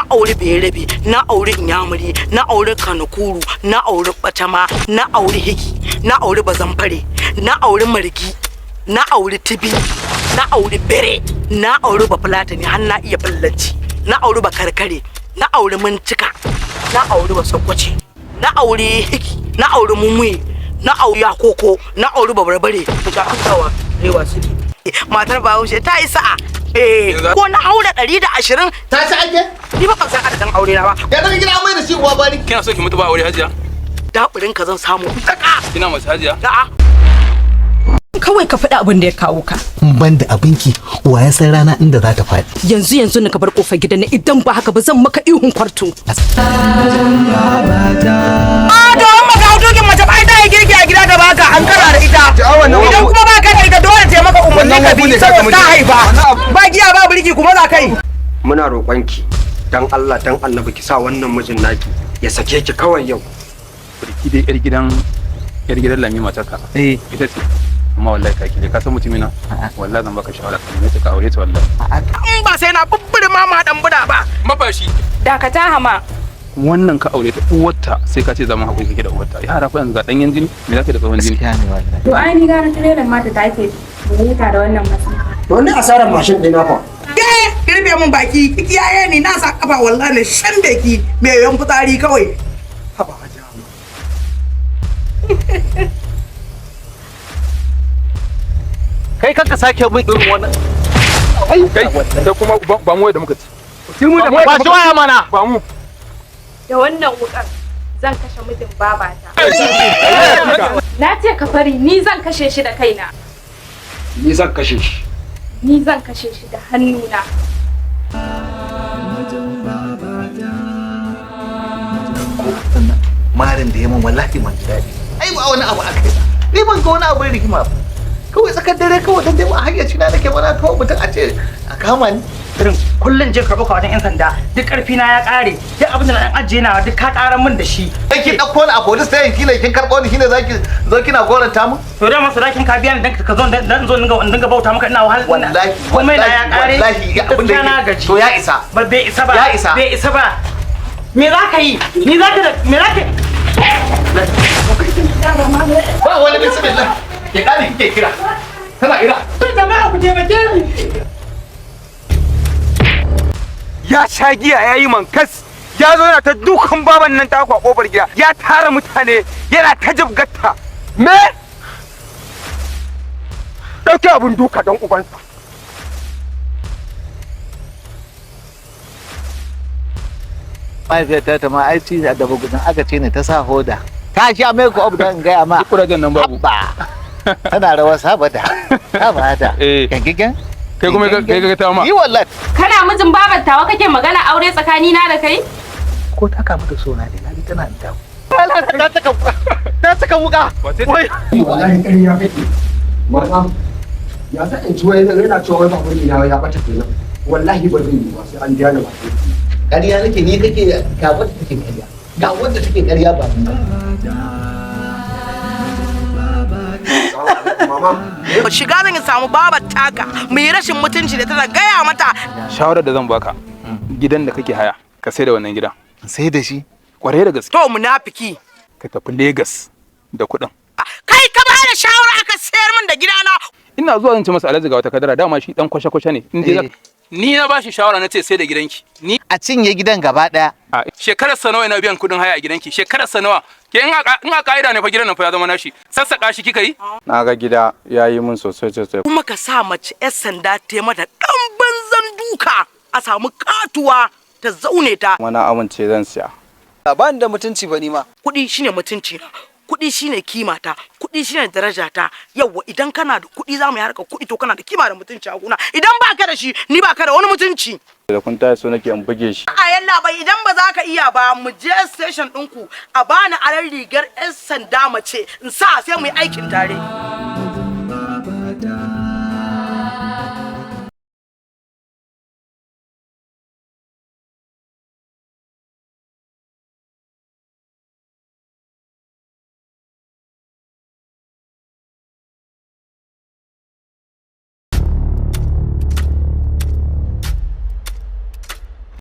auri berebe, na auri inyamuri, na auri kanukuru, na auri batama, na auri hiki, na auri bazamfare, na auri margi, na auri tibi, na auri bere, na auri bafulatani har na iya ballanci, na auri bakarkare, na auri mincika, na auri basakwaci, na auri hiki, na auri mumuyi, na auri yakoko, na auri babarbare, ta kasawa rewa su. Matar Bahaushe ta yi sa'a. Ko na haura 120 ta ci ake? Ni ba ban san adadin aure na ba. Ya daga gida mai da shi uwa bari. Kina so ki mutu ba aure hajiya? Daburin ka zan samu. Kina mace hajiya? A'a. Kawai ka faɗi abin da ya kawo ka. Ban da abinki wa ya san rana inda za ta faɗi. Yanzu na ka bar kofar gidan na idan ba haka ba zan maka ihun kwarto. Mace bai da girki a gida da baka an kara da ita. Idan kuma baka da ita dole ta maka umarni ka bi saboda ta haifa. Ba giya ba birki kuma za kai. Muna roƙonki dan Allah dan Annabi ki sa wannan mijin naki ya sake ki kawai yau. Birki dai yar gidan Lami matarka. Ita ce. Amma wallahi ka kije ka san mutumina. Wallahi zan baka shawara ka ne ta aure ta wallahi. In ba sai na bubbure mama dan buda ba. Mafashi. Dakata hama. Wannan ka aure ta uwarta sai ka ce zaman hakuri kake da uwarta. Yara fa yanzu ga danyen jini me zaka da tsawon jini? To ai ni gara trailer mata ta ke buta da wannan masana. To ni asarar mashin ɗina fa. Kirbe mun baki kiyaye ni na sa kafa wallahi shan beki me yan fitsari kawai. Haba haja. Kai kanka sake mun irin wannan. Kai da kuma ba mu da muka ci. Ba shi waya mana. Ba mu. Da wannan wukar zan kashe mijin babata. Na ce ka fari ni zan kashe shi da kaina. Ni zan kashe shi. Ni zan kashe shi da hannuna. Marin da yaman wallahi man daɗi. Ai ba wani abu aka yi. Ni ban ga wani abu da rigima ba. Kawai tsakar dare kawai dan dai ba hayyaci na nake mana kawai mutum a ce a kama ni. Irin kullun je karɓo ka wajen 'yan sanda duk ƙarfi na ya ƙare duk abin da na ɗan ajiye na duk ka ƙarar min da shi. Kai kin ɗauko ni a police station kila kin karɓo ni shine zaki zo kina goranta mu? To da masu dakin ka biya ni dan ka zo dan zo dinga bauta maka ina wahala. Wallahi komai na ya ƙare. Wallahi abin da yake to ya isa. Ba bai isa ba. Ya isa. Bai isa ba. Me za ka yi? Ni za ka me za ka Ba wani bismillah. Ke kani kike kira. Tana kira. Jama'a ku taimake ni. Ya sha giya ya yi mankas ya zo yana ta dukan baban nan ta a kofar gida ya tara mutane yana ta jibgatta me dauke abun duka don ubansa mahaifiyarta ta ma aiki da bugudan aka ce ne ta sa hoda ta sha mai ko abu don gaya ma kurajen nan babu tana rawa sabada gangigen kai kuma kai ga ta ma yi wallahi Kana mijin babar tawa kake magana aure tsakani na da kai? ko ta kama da sona da nabi tana da ta saka wuka Wallahi ƙarya kake. Mama ya ta in ciwo yana cewa wai babur ina ya bata kenan. Wallahi ba zai yi ba sai an biya ni ba. ƙarya nake ni kake ga wanda take ƙarya ga wanda take ƙarya ba ni Mama Shiga zan samu babar taka mu yi rashin mutunci da tana gaya mata. shawarar da zan baka gidan da kake haya ka sai da wannan gidan sai da shi kware da gaske To munafiki. ka tafi Lagos da kuɗin Kai ka bada shawara aka sayar min da gidana. ina zuwa zan ce masa alhaji ga wata kadara dama shi dan kwashe ne in dai ni na bashi shawara na ce sai da gidanki ni a cinye gidan gaba daya a shekarar sa nawa ina biyan kudin haya a gidanki shekarar sa nawa ke in a ka'ida ne fa gidan nan fa ya zama nashi sassaka shi kika yi na ga gida ya yi min sosai Kuma ka sa mace 'yar sanda ta mata ɗan banzan duka a samu katuwa ta zaune ta. kuma na amince zan siya ba ni da mutunci ba ni ma. Kuɗi shine mutunci na. Kuɗi shine kima ta. Kuɗi shine daraja ta. Yawwa idan kana da kuɗi za mu yi harkar kuɗi to kana da kima da mutunci a gona. Idan ba ka da shi ni ba ka da wani mutunci. da kun tayi so nake in buge shi A yalla bai idan ba za ka iya ba mu je station ɗinku a bani aran rigar 'yan sanda mace in sa sai mu yi aikin tare.